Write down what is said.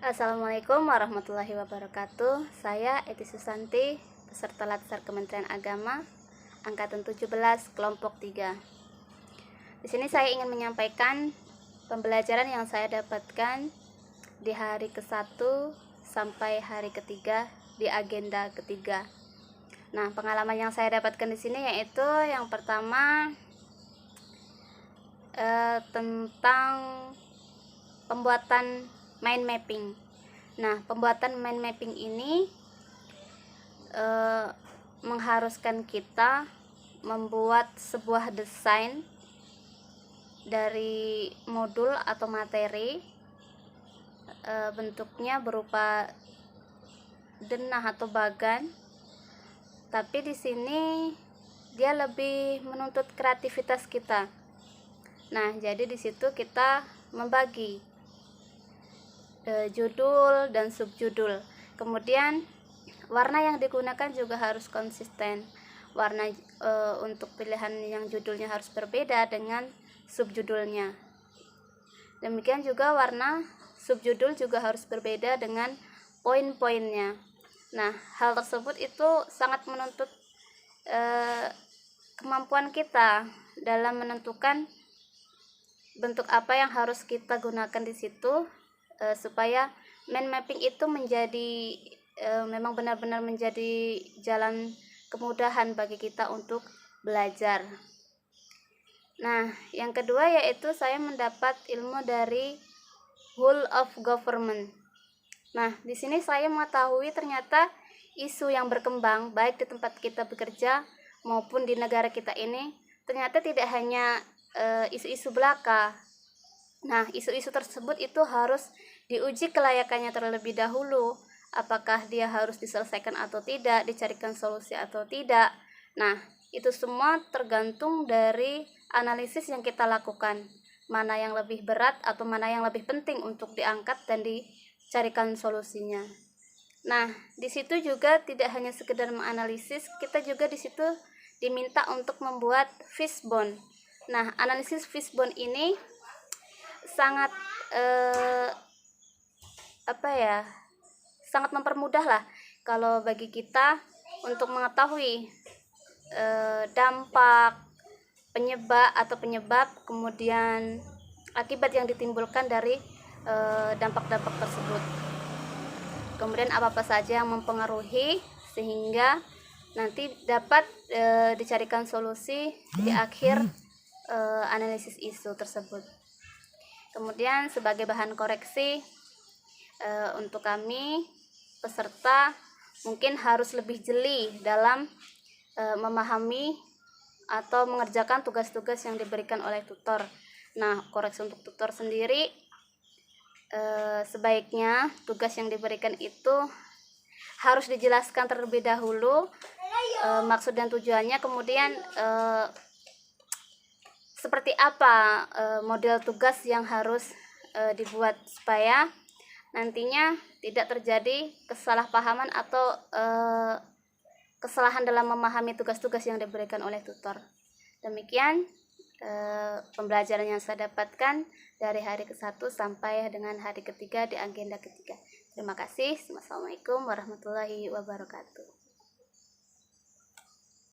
Assalamualaikum warahmatullahi wabarakatuh. Saya Eti Susanti, peserta Latsar Kementerian Agama angkatan 17 kelompok 3. Di sini saya ingin menyampaikan pembelajaran yang saya dapatkan di hari ke-1 sampai hari ketiga di agenda ketiga. Nah, pengalaman yang saya dapatkan di sini yaitu yang pertama tentang pembuatan mind mapping. Nah, pembuatan mind mapping ini mengharuskan kita membuat sebuah desain dari modul atau materi, bentuknya berupa denah atau bagan. Tapi di sini dia lebih menuntut kreativitas kita. Nah, jadi di situ kita membagi judul dan subjudul. Kemudian warna yang digunakan juga harus konsisten. Warna untuk pilihan yang judulnya harus berbeda dengan subjudulnya. Demikian juga warna subjudul juga harus berbeda dengan poin-poinnya. Nah, hal tersebut itu sangat menuntut kemampuan kita dalam menentukan bentuk apa yang harus kita gunakan di situ, supaya mind mapping itu menjadi memang benar-benar menjadi jalan kemudahan bagi kita untuk belajar. Nah, yang kedua yaitu saya mendapat ilmu dari whole of government. Nah, di sini saya mengetahui ternyata isu yang berkembang baik di tempat kita bekerja maupun di negara kita ini ternyata tidak hanya isu-isu belaka. Nah, isu-isu tersebut itu harus diuji kelayakannya terlebih dahulu. Apakah dia harus diselesaikan atau tidak, dicarikan solusi atau tidak. Nah, itu semua tergantung dari analisis yang kita lakukan. Mana yang lebih berat atau mana yang lebih penting untuk diangkat dan dicarikan solusinya. Nah, di situ juga tidak hanya sekedar menganalisis, kita juga di situ diminta untuk membuat fishbone. Nah, analisis fishbone ini sangat sangat mempermudah lah kalau bagi kita untuk mengetahui dampak, penyebab kemudian akibat yang ditimbulkan dari dampak-dampak tersebut. Kemudian apa saja yang mempengaruhi sehingga nanti dapat dicarikan solusi di akhir analisis isu tersebut. Kemudian sebagai bahan koreksi untuk kami peserta mungkin harus lebih jeli dalam memahami atau mengerjakan tugas-tugas yang diberikan oleh tutor. Nah, koreksi untuk tutor sendiri, sebaiknya tugas yang diberikan itu harus dijelaskan terlebih dahulu maksud dan tujuannya, kemudian seperti apa model tugas yang harus dibuat supaya nantinya tidak terjadi kesalahpahaman atau kesalahan dalam memahami tugas-tugas yang diberikan oleh tutor. Demikian pembelajaran yang saya dapatkan dari hari ke-1 sampai dengan hari ketiga di agenda ketiga. Terima kasih. Wassalamualaikum warahmatullahi wabarakatuh.